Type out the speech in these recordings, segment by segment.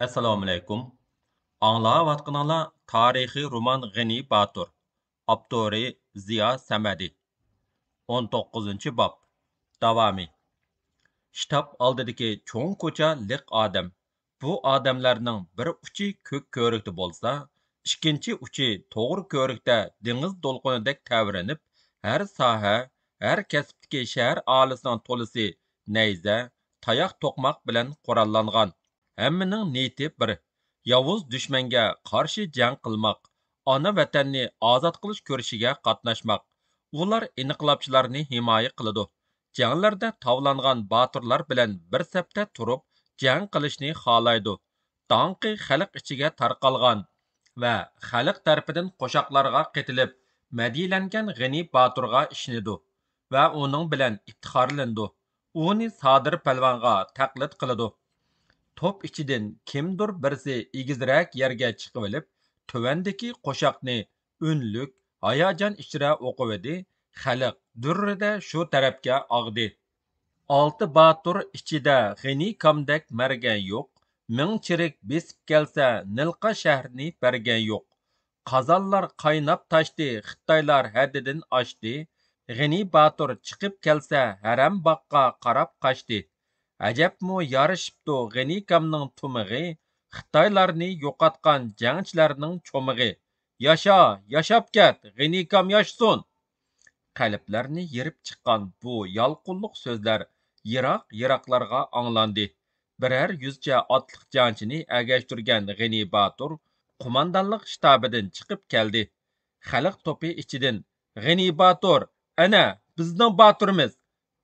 Assalomu alaykum. Anglayotganinglar tarixiy roman G'ani Batur. Avtori Ziyo Samadi. 19 bob. Davomi. Shtab oldidagi cho'ng ko'cha liq odam. Bu odamlarning bir uchi ko'k ko'rikda bo'lsa, ikkinchi uchi to'g'ri ko'rikda dengiz to'lqinidek tavrinib, har soha, har kasbdagi shahar olisining to'lisi nayza, tayoq to'qmoq bilan qurollangan. Hammaning niyati bir. Yovuz dushmanga qarshi jang qilmoq, ona vatanni ozod qilish ko'rishiga qatnashmoq. Ular inqilobchilarni himoya qiladi. Janglarda tavlangan botirlar bilan bir safda turib jang qilishni xohlaydi. Danqi xalq ichiga tarqalgan va xalq tarafidan qo'shoqlarga qitilib madilangan G'ani Baturga ishinadi va uning bilan iftixorlandi. Uni Sodir palvonga taqlid qiladi. Top ichidan kimdir birisi egizrak yerga chiqib olib, tuvandagi qo'shoqni unlik, hayajon ichra o'qivdi. Xalq durrida shu tarafga og'di. Olti botur ichida G'ani kamdak margan yo'q. Ming chirik besib kelsa, Nilqa shahrni bergan yo'q. Qazonlar qaynab tashdi, Xitoylar haddidan oshdi. G'ani botur chiqib kelsa, haram boqqa qarab qochdi. Ajabmu yarışıptı G'anikamning tumig'i, Xitoylarni yo'qotgan jangchilarning cho'mig'i. Yasha, yashab ket, G'anikam yashsun. Qalblarni yirib chiqqan bu yalqunliq so'zlar yiroq-yiroqlarga anglandi. Birer yuzcha otliq jangchini agashtirgan G'ani Batur qo'mondonlik shtabidan chiqib keldi. Xalq to'pi ichidan G'ani Batur, ana bizning Baturimiz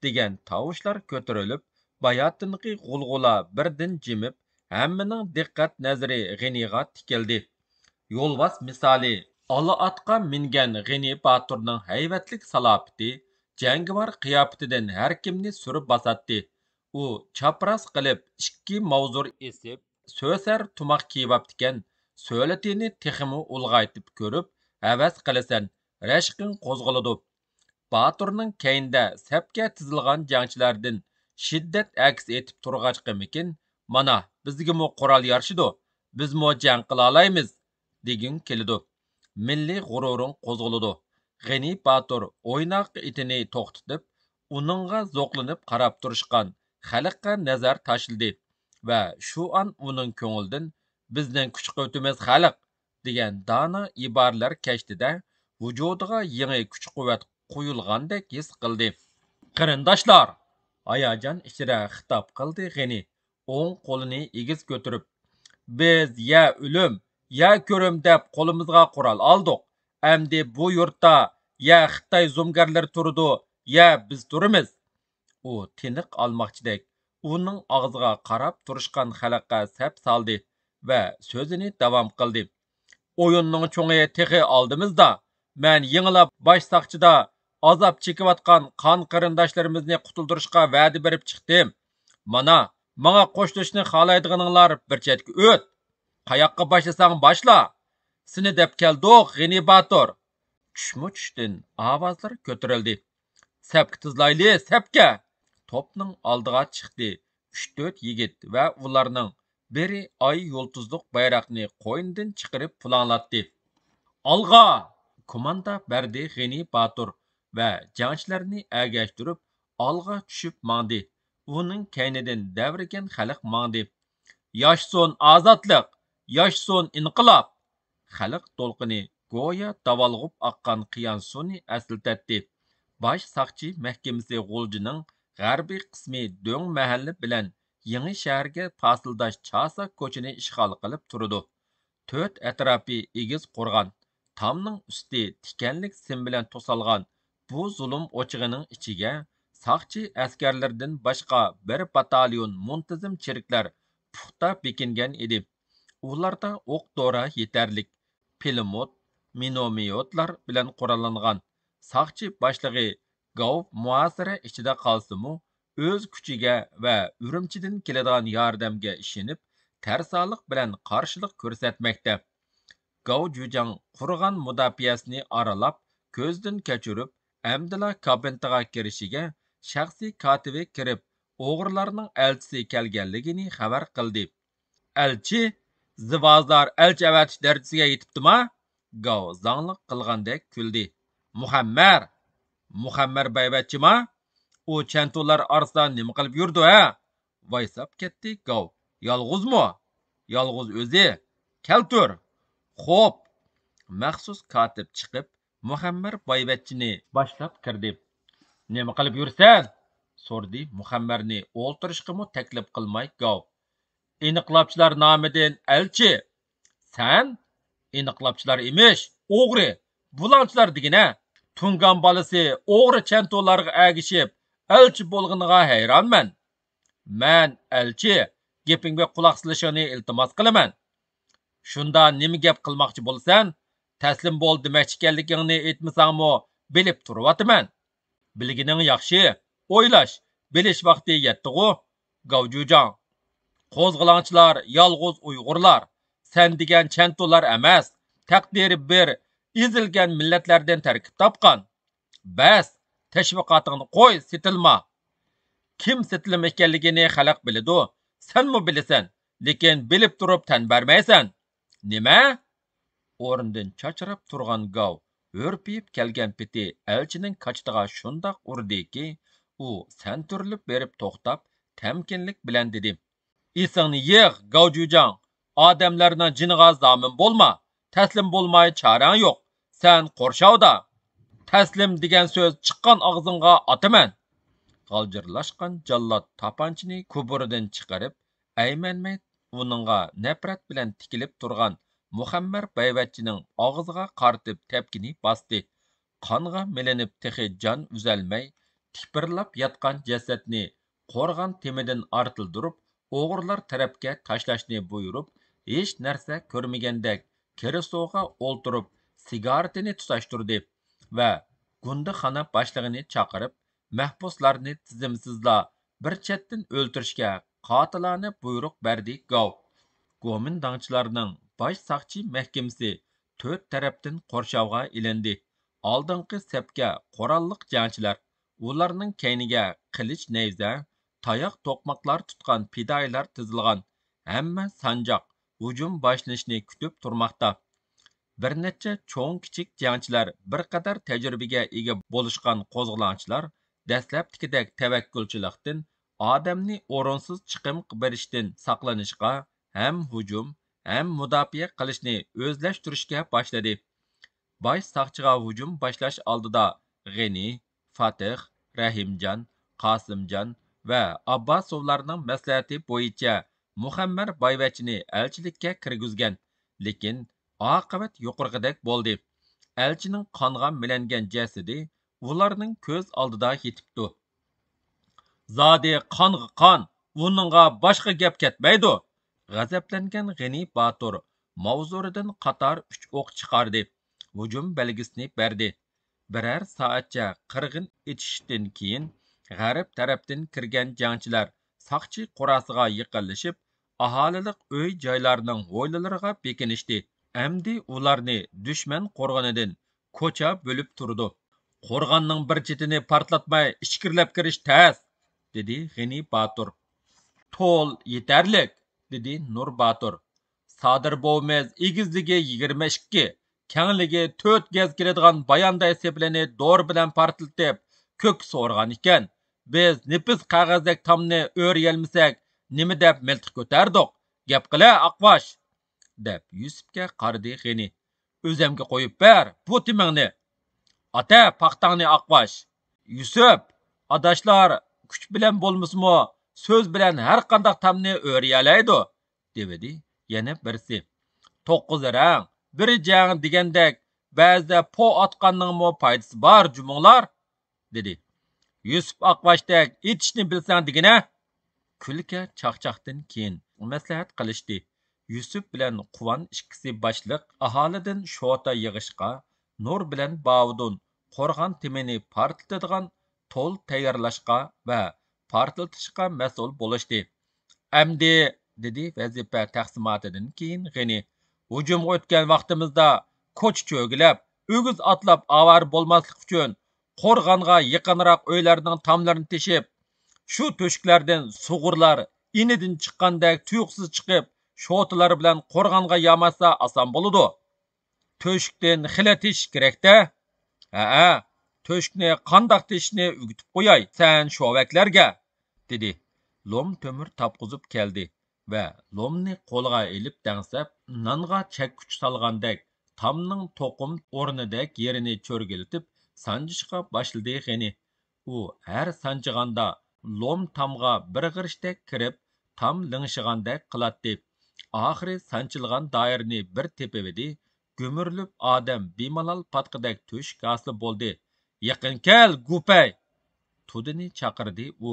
degan tovushlar ko'tarilib, bayotinqi g'ulg'ula birdan jimib, hammaning diqqat nazari G'aniga tikildi. Yo'lbos misoli ola otga mingan G'ani Baturning hayvatlik salopati, jangovar qiyofatidan har kimni surib bosatdi. U chapras qilib ikki mavzur esib, so'sar tumoq kiyibaptikan, so'latini texmi ulg'aytib ko'rib, havas qilasan, rashqing qo'zg'aladi. Baturning keyinda sapga tizilgan jangchilardan shiddat aks etib turg'achqimikin, mana bizgimi qurol yarshidi, bizmi jang qila olaymiz degin kelidi. Milliy g'ururing qo'zg'aladi. G'ani Batur o'ynoq itini to'xtatib, uningga zo'qlanib qarab turishgan xalqqa nazar tashildi va shu an uning ko'nglidan bizning kuch quvvatimiz xalq degan dona iboralar kechdida vujudiga yangi kuch quvvat quyulgandek his qildi. Qarindoshlar, hayajon ichra xitob qildi G'ani, o'ng qo'lini egiz ko'tarib. Biz ya o'lim, ya ko'rim deb qo'limizga qurol oldik. Endi bu yurtda ya Xitoy zo'mgarlari turdi, ya biz turimiz. U tiniq olmoqchidek, uning og'ziga qarab turishgan xalqqa sap soldi va so'zini davom qildi. O'yinning cho'ngi texi oldimizda. Men yengilab bosh soqchida azob chekayotgan qon qarindoshlarimizni qutuldirishga va'da berib chiqdim. Mana, menga qo'shilishni xohlaydiganlar bir chetga o't. Qayoqqa boshlasang boshla. Seni deb keldik, G'ani Batur. Tushdan ovozlar ko'tarildi. Sapga tizlayli, sapga. Topning oldiga chiqdi 3-4 yigit va ularning biri oy yulduzliq bayroqni qo'ynidan chiqarib pulanglatdi. Olg'a! Komanda berdi G'ani Batur va jangchilarni agashtirib olg'a tushib mandi. Uning keynidan davrigan xalq mandi. Yoshsun ozodlik, yoshsun inqilob. Xalq to'lqini go'yo davolg'ib oqqan qiyon suvni eslatdi. Bosh soqchi mahkamasi G'uljining g'arbiy qismi Do'ng mahalli bilan Yangi shaharga fasildosh Chasa ko'chini ishg'ol qilib turdi. To'rt atrofi egiz qo'rg'on, tomning usti tikanlik sim bilan to'salgan bu zulm o'chig'ining ichiga soqchi askarlardan boshqa bir batalyon muntazam chiriklar puxta bekingan edi. Ularda o'q dora yetarlik, pilimot, minomiyotlar bilan qurollangan. Soqchi boshlig'i Gov muasira ichida qolsa-mu, o'z kuchiga va Urumchidan keladigan yordamga ishonib, tarsoliq bilan qarshilik ko'rsatmoqda. Gov Jujang qurgan mudofiasini aralab, ko'zdan kechirib, amdila kabinetiga kirishiga shaxsiy kotibi kirib, o'g'rilarning elchisi kelganligini xabar qildi. elchi zivozlar elchi avatish darajasiga yetibdimi? Gov zanglik qilgandek kuldi. Muhammar baybatchimi? U chantolar orasida nima qilib yurdi ha? Vaysab ketdi Gov. Yolg'izmi? Yolg'iz o'zi. Keltur. Xo'p. Maxsus katib chiqib Muhammar baybatchini boshlab kirdi. Nima qilib yursan? So'rdi Muhammarni o'ltirishqimi taklif qilmay Gov. Iniqlabchilar nomidan elchi. Sen iniqlabchilar emish, o'g'ri, bulanchilar degina. Tungan balasi o'g'ri chantolarga agishib, elchi bo'lganiga hayronman. Men elchi, gapingga quloq solishingni iltimos qilaman. Shunda nima gap qilmoqchi bo'lsan, taslim bo'l demoqchi ekanligingni aytmasangmi, bilib turibman. Bilgining yaxshi, o'ylash, bilish vaqti yetdi-ku. Gavjujang. Qo'zg'alonchilar yolg'iz Uyg'urlar, sen degan chantolar emas, taqdiri bir ezilgan millatlardan tarkib topgan. Bas, tashviqotingni qo'y, setilma. Kim setilma ekanligini xalq biladi, senmi bilasan, lekin bilib turib tan bermaysan. Nima? O'rnidan chachrab turgan Gov o'rpiyib kelgan peti elchining qochtig'a shundoq urdiki, u santurlib berib to'xtab, tamkinlik bilan dedi: "Esingni yig', Gavjujang, odamlarning jiniga zomin bo'lma. Taslim bo'lmay charang yo'q. Sen qo'rshovda. Taslim degan so'z chiqqan og'zingga otaman." G'aljirlashgan jallod tapanchini kuburidan chiqarib, aymanmay uningga nafrat bilan tikilib turgan Muhammar bayvatchining og'ziga qaratib tepkini bosdi. Qonga milinib texi jon uzalmay, tipirlab yotgan jasadni qo'rg'on temidan ortildirib, o'g'irlar tarafga tashlashni buyurib, hech narsa ko'rmagandek keresoga o'ltirib, sigaretini tutashtirdi va gundixona boshlig'ini chaqirib, mahbuslarni tizimsizla bir chetdan o'ltirishga qotilona buyruq berdi Gov. Gomindangchilarning bosh soqchi mahkamasi 4 tarafdan qo'rshovga ilindi. Oldingi sapga qurolliq jangchilar, ularning keyniga qilich nayza, tayoq to'qmoqlar tutgan fidoyilar tizilgan. Hamma sanjoq hujum boshlanishini kutib turmoqda. Bir necha cho'ng kichik jangchilar, bir qadar tajribaga ega bo'lishgan qo'zg'olonchilar dastlabdagidek tavakkulchilikdan, odamni o'rinsiz chiqim berishdan saqlanishga, ham hujum, ham mudofaa qilishni o'zlashtirishga boshladi. Bosh soqchiga hujum boshlash oldida G'ani, Fatih, Rahimjon, Qosimjon va Abbosovlarning maslahati bo'yicha Muhammar bayvatchini elchilikka kirgizgan, lekin oqibat yuqorqidek bo'ldi. Elchining qonga milangan jasadi ularning ko'z oldida yetibdi. Zodi qonga qon, uningga boshqa gap ketmaydi. G'azablangan G'ani Batur mavzuridan qator 3 o'q chiqardi. Hujum belgisini berdi. Birer soatcha qirg'in etishdan keyin g'arb tarafdan kirgan jangchilar soqchi qurasiga yiqilishib, aholilik uy joylarining hovlilariga bekinishdi. Amdi ularni dushman qo'rg'onidan ko'cha bo'lib turdi. Qo'rg'onning bir chetini portlatmay ichkirlab kirish tez, dedi G'ani Batur. To'l yetarlik, dedi Nur Batur. Sodir bo'miz egizligi 22, kengligi 4 gaz keladigan bayonday seplini dor bilan portlatib, ko'k so'rgan ekan. Biz nipis qog'ozdek tomni o'riyolmasak, nima deb miltiq ko'tardik? Gap qila Aqvosh, deb Yusufga qaradi G'ani. O'zimga qo'yib ber bu timingni. Ata paxtangni Aqvosh. Yusuf, adashlar kuch bilan bo'lmasmi, so'z bilan har qanday tomni o'riyalaydi, dedi yana birsi. 9 rang, bir jang degandek, ba'zida po atqanningmi foydasi bor jumonglar, dedi. Yusuf Aqvoshdek etishni bilsang degina. Kulka chaqchaqdan keyin maslahat qilishdi. Yusuf bilan Quvon ikkisi boshliq aholidan shota yig'ishqa, Nur bilan Bavudun qo'rg'on temini portlatadigan to'l tayyorlashqa va portlatishga mas'ul bo'lishdi. Amdi, dedi vazifa taqsimotidan keyin G'ani, hujum o'tgan vaqtimizda ko'ch cho'gilab, o'giz otlab avar bo'lmaslik uchun qo'rg'onga yaqinroq uylarning tomlarini teshib, shu to'shiklardan sug'urlar inidan chiqqandek tuyuqsiz chiqib, şotalar bilan qo'rg'onga yamasa oson bo'ladi. To'shikdan xila tesh kerak-da. Ha, to'shikni qandoq teshishni o'gitib qo'yay sen shovaklarga, dedi. Lom temir tapquzib keldi va lomni qo'lga ilib dangsab, nonga chakkuch solgandek tomning to'qim o'rnidek yerini cho'rgilitib sanjishga boshladi g'ini. U har sanjiganda lom tomga bir g'irishdek kirib, tom lingshigandek qiladi. Oxiri sanchilgan doirani bir tepividi. Gömürülüp adam bemalol patqidek to'shik hosil bo'ldi. Yaqin kel, gupay! Tudini chaqirdi u.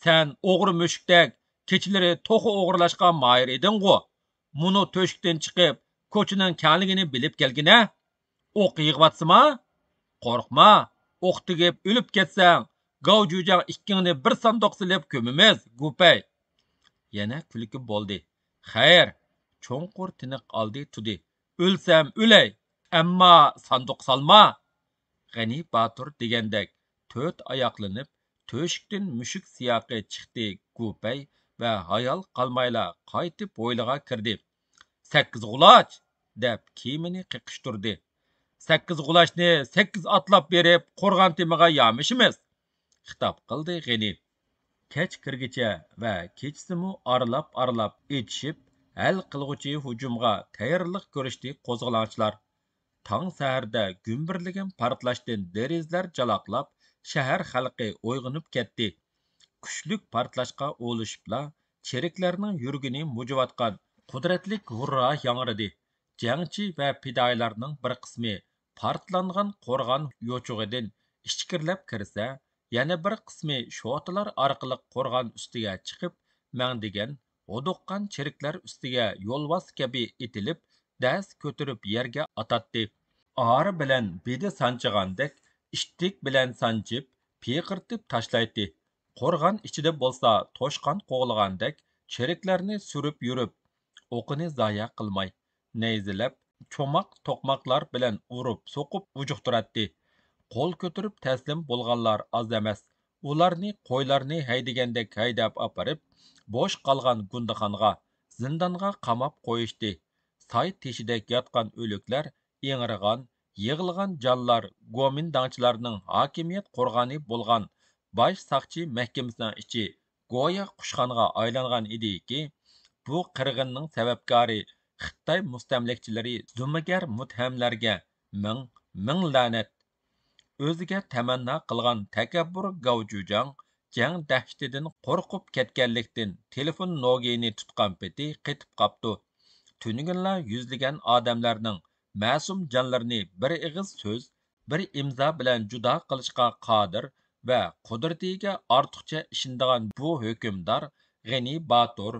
Sen o'g'ri mushukdek kechalari to'xi o'g'irlashga mayir eding-ku. Muni to'shikdan chiqib, ko'chaning kanligini bilib kelgina. O'q yig'vatsima? Qo'rqma. O'q tegib o'lib ketsang, gavjujang ikkingni bir sandoq silib ko'mimiz, gupay! Yana kulki bo'ldi. Xayr, cho'nqur tiniq oldi tudi. Ölsem öley, amma sanduq salma. G'ani Batur degandek to'rt oyoqlanib, to'shikdan mushuk siyoqi chiqdi Gupay va hayol qolmayla qaytib bo'yliga kirdi. 8 g'uloch deb kiyimini qiqishtirdi. 8 g'ulochni 8 atlab berib, qo'rg'on temiga yamishimiz. Xitob qildi G'ani. Kech kirgicha va kechsimu aralab etishib, hal qilg'uchi hujumga tayyorlik ko'rishdi qo'zg'olonchilar. Tong saharda gümbirligan portlashdan derizlar jalaqlab, shahar xalqi uyg'onib ketdi. Kuchlik portlashga o'lishibla, cheriklarning yurgini mujivatgan qudratlik hurra yangridi. Jangchi va fidoyilarning bir qismi portlangan qo'rg'on yo'chug'idan ichkirlab kirsa, yana bir qismi shotalar orqali qo'rg'on ustiga chiqib, mangdigan oduqqan cheriklar ustiga yo'lvos kabi etilib, dast ko'tarib yerga atatdi. Ori bilan bedi sanchigandek, ishtik bilan sanchib, piqirtib tashlaydi. Qo'rg'on ichida bo'lsa, to'shqon qo'g'lagandek, cheriklarni surib yurib, o'qini zoya qilmay, nayzilab, cho'maq to'qmoqlar bilan urib, so'qib ujuqtiradi. Qo'l ko'tarib taslim bo'lganlar oz emas. Ularni qo'ylarni haydagandek haydab aparib, bo'sh qolgan gundaxonga, zindonga qamab qo'yishdi. Soy teshidek yotgan o'liklar, engirgan, yig'ilgan jonlar gomindangchilarning hokimiyat qo'rg'oni bo'lgan bosh saqchi mahkamasining ichi go'yo qushxonga aylangan ediki, bu qirg'inning sababkori Xitoy mustamlakchilari zumagar muthamlarga ming la'nat. O'ziga tamanno qilgan takabbur gavjujang jang dahshatidan qo'rqib ketganlikdan telefon nogini tutgan peti qetib qapti. Tunigunla yuzlagan odamlarning ma'sum jonlarini bir ig'iz so'z, bir imzo bilan judo qilishga qodir va qudratiga ortiqcha ishindigan bu hukmdor G'ani Batur,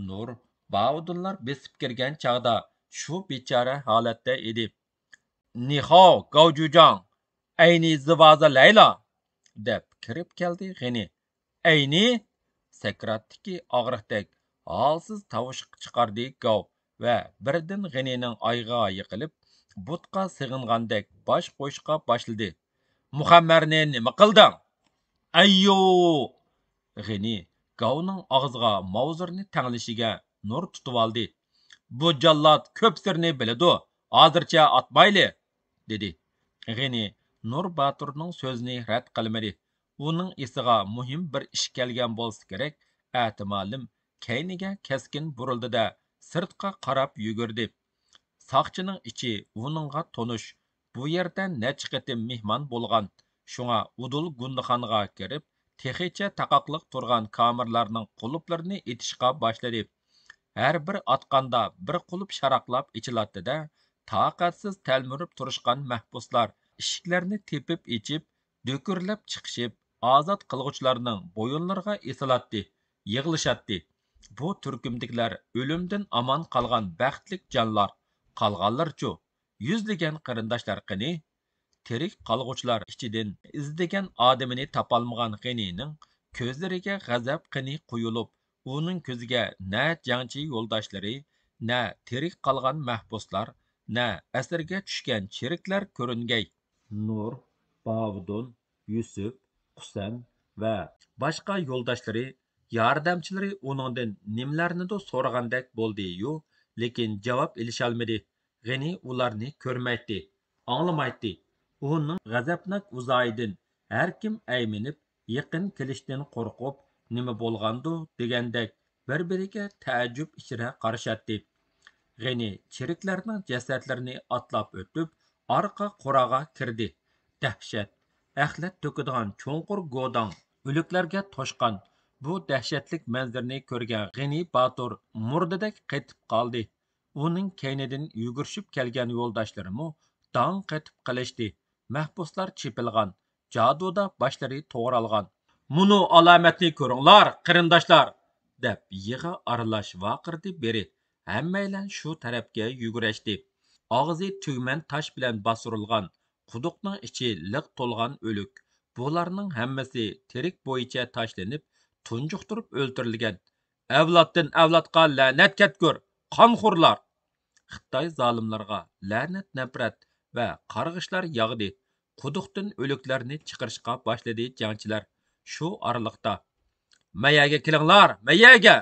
Nur, Baudullar besib kirgan chog'da shu bechora holatda edi. Nihao gavjujang, ayni zivoza layla, deb kirib keldi G'ani. Ayni sakratdiki og'riqdek holsiz tovush chiqardi gov va birdan G'anining oyog'iga yiqilib, butqa sig'ingandek bosh qo'yishga boshladi. Muhammarni nima qilding? Ayyo! G'ani govning og'ziga mavzurni tanglishiga nur tutib oldi. Bu jallod ko'p sirni biladi, hozircha otmayli, dedi. G'ani Nur Baturning so'zini rad qilmadi. Uning esiga muhim bir ish kelgan bo'lsa kerak. Ehtimalim kayniga keskin burildi-da, sirtqa qarab yugurdi. Saqchining ichi uningga tonish. Bu yerda necha qatim mehmon bo'lgan. Shunga udul gundaxonga kirib, texicha taqoqliq turgan kamerlarning quluplarini etishga boshladi. Har bir atqanda bir qulub sharaqlab ichilatdi-da, taqatsiz talmurib turishgan mahbuslar eshiklarni tepib ichib, do'kurlab chiqishib, ozod qilg'uchilarning bo'yinlariga esilatdi, yig'lishatdi. Bu turkumdiklar o'limdan amon qolgan baxtlik jonlar, qolganlarchu yuzlagan qarindoshlar qani? Tirik qolg'uchilar ichidan izdegan odamini topolmagan G'anining ko'zlariga g'azab qini quyilib, uning ko'ziga na jangchi yo'ldoshlari, na tirik qolgan mahbuslar, na asirga tushgan cheriklar ko'ringay. Nur, Bavdun, Yusuf, Qusan va boshqa yo'ldoshlari Yordamchilari uningdan nimalarnidir so'ragandek bo'ldi-yu, lekin javob ilisholmadi. G'ani ularni ko'rmaydi, anglamaydi. Uning g'azabnak uzoyidan har kim ayminib, yaqin kelishdan qo'rqib, nima bo'lgandi degandek bir-biriga taajjub ichra qarashatdi. G'ani chiriklarning jasadlarini atlab o'tib, orqa qo'raga kirdi. Dahshat, axlat to'kadigan cho'nqur godang, o'liklarga to'shqan bu dahshatlik manzarani ko'rgan G'ani Batur murdadek qetib qoldi. Uning keynidan yugurishib kelgan yo'ldoshlari dong qetib qilishdi. Mahbuslar chepilgan, jaduda boshlari to'g'ralgan. Munu alomatni ko'ringlar, qarindoshlar, deb yig'i aralash vaqirdi beri. Hammaylar shu tarafga yugurishdi. Og'zi tugman tosh bilan bostirilgan, quduqning ichi liq to'lgan o'lik. Bularning hammasi tirik bo'yicha tashlanib, tunjuqtirib o'ltirilgan. Avloddan avlodga la'nat ketgur, qonxo'rlar! Xitoy zolimlarga la'nat nafrat va qarg'ishlar yog'di. Quduqdan o'liklarni chiqarishga boshladi jangchilar. Shu oraliqda mayaga kelinglar, mayaga!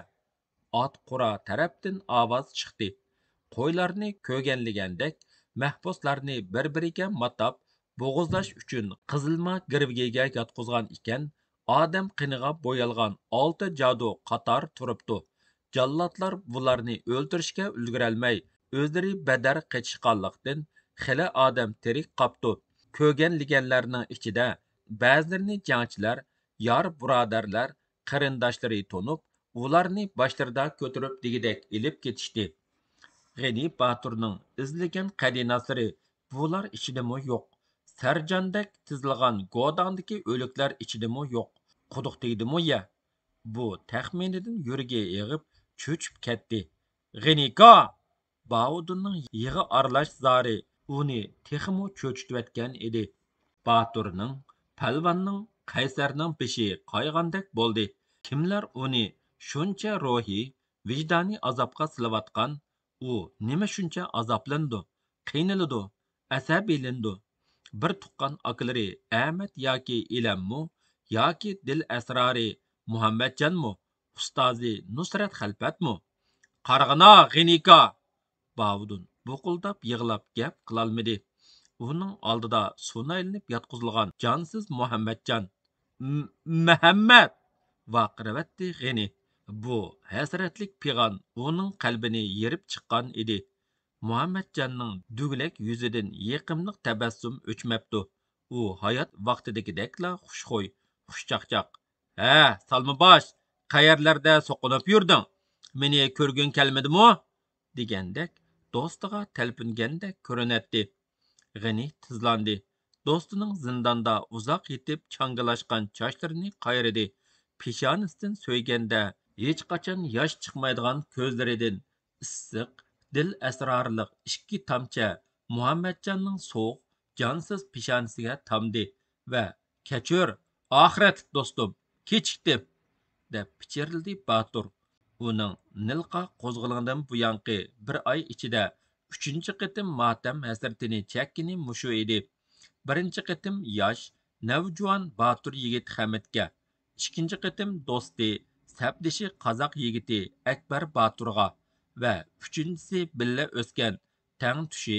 Ot qura tarafdan ovoz chiqdi. Qo'ylarni ko'ganligandek mahbuslarni bir-biriga matab bo'g'izlash uchun qizilma girvigiga yotqizgan ekan, odam qiniga bo'yalgan 6 jadu qator turibdi. Jallodlar bularni o'ldirishga ulgurolmay, o'zlari badar qechishqanlikdan xili odam tirik qopdi. Ko'ganliganlarning ichida ba'zilarini jangchilar, yor birodarlar, qarindoshlari tonib, ularni boshlarida ko'tarib degidek ilib ketishdi. G'ani Baturning izlagan qadinaslari bular ichidami yo'q. Sarjondek tizilgan godandagi o'liklar ichidami yo'q. Quduq tegdimi ya? Bu taxminidan yuragi yig'ib cho'chib ketdi. G'anika! Baudunning yig'i aralash zori uni texmu cho'chitayotgan edi. Baturning, palvonning, qaysarning beshi qayg'andek bo'ldi. Kimlar uni shuncha ruhiy, vijdoniy azobga silayotgan? U nima shuncha azoblandi, qiynaladi, asabiylandi? Bir tuqqan akalari Ahmad yoki Ilammu, yoki dil asrori Muhammadjonmi, ustozi Nusrat Xalfatmi? Qarg'ina G'inika! Bavudun buqildab yig'lab gap qilolmadi. Uning oldida sunaylinib yotqizilgan jonsiz Muhammadjon. Muhammad! Vaqiravatdi G'ani. Bu hasratlik pig'on uning qalbini yerib chiqqan edi. Muhammadjonning dugulak yuzidan yiqimliq tabassum o'chmabdi. U hayot vaqtidagidekla xushxo'y, xushchaqchaq. Ha, salmabosh, qayerlarda so'qinib yurding? Meni ko'rging kelmadimi? Degandek do'stiga talpingandek ko'rinatdi. G'ani tizlandi. Do'stining zindonda uzoq yetib changalashgan sochlarini qayridi. Peshonasidan so'yganda hech qachon yosh chiqmaydigan ko'zlaridan issiq, dil asrorliq ikki tomcha Muhammadjonning so'q, jonsiz peshonasiga tamdi va "Kechir, oxiratlik do'stim, kechikdim" deb pichirildi Batur. Uning nilqa qo'zg'algandan buyanqi bir oy ichida 3-chi qitim motam hasratini chekkini mushu edi. Birinchi qitim yosh, navjuvon Batur yigit Hamidga, ikkinchi qitim do'sti, sabdishi qozoq yigiti Akbar Baturga va uchinchisi billa o'sgan tang tushi,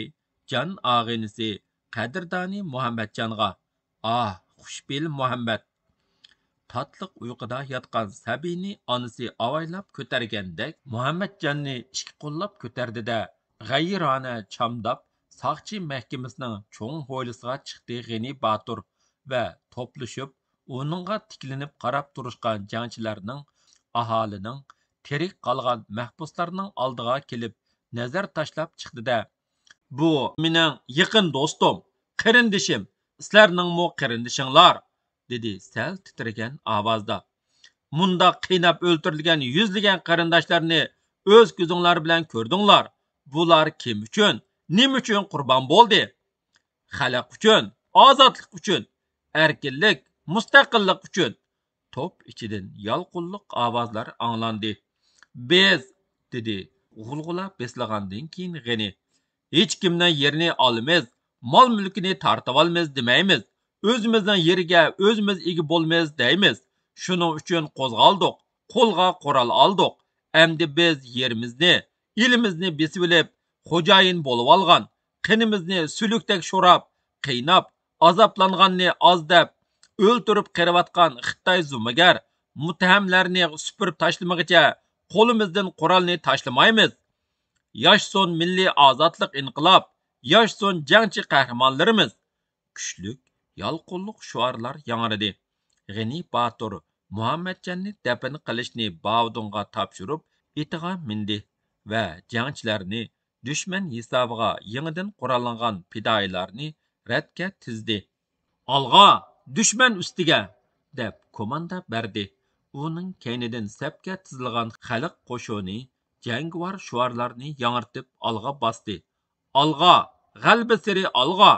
jon og'inisi, qadrdoni Muhammadjonga. Ah, xushbel Muhammad! Tatliq uyquda yotgan Sabini onasi avaylab ko'targandek Muhammadjonni ikki qo'llab ko'tardida g'ayrona chamdab soqchi mahkamasining cho'ng hovlisiga chiqdi G'ani Batur va to'plashib uningga tiklinib qarab turishgan jangchilarning, aholining, tirik qolgan mahbuslarning oldiga kelib nazar tashlab chiqdida: "Bu mening yaqin do'stim, qarindishim, sizlarningmi qarindishinglar?" dedi sal titragan ovozda. "Mundaq qiynab o'ltirilgan yuzlagan qarindoshlarni o'z ko'zinglar bilan ko'rdinglar. Bular kim uchun, nima uchun qurbon bo'ldi? Xalq uchun, ozodlik uchun, erkinlik, mustaqillik uchun." To'p ichidan yolqinliq ovozlar anglandi. "Biz", dedi g'ulg'ula beslagandan keyin G'ani, "hech kimning yerini olamiz, mol mulkini tortib olamiz demaymiz. O'zimizning yeriga o'zimiz ega bo'lmaymiz deymiz. Shuning uchun qo'zg'aldik, qo'lga qurol oldik. Endi biz yerimizni, elimizni besib olib, xo'jayin bo'lib olgan, qinimizni sülükdek sho'rab, qiynab, azoblanganni oz deb o'ltirib qiriyotgan Xitoy zumigar muttahamlarni supurib tashlamagicha qo'limizdan qurolni tashlamaymiz. Yaşson milliy ozodlik inqilob, yaşson jangchi qahramonlarimiz. Kuchlik, yalqonliq shuarlar yangradi. G'ani Batur Muhammadjanni dafn qilishni Bavdunga topshirib, itiga mindi va jangchilarni dushman hisobiga yangidan qurollangan fidoyilarni radga tizdi. Alg'a, dushman ustiga deb komanda berdi. Uning keynidan sapga tizilgan xalq qo'shoni jangovar shuarlarni yangrtib alg'a bosdi. Alg'a, g'alba siri alg'a!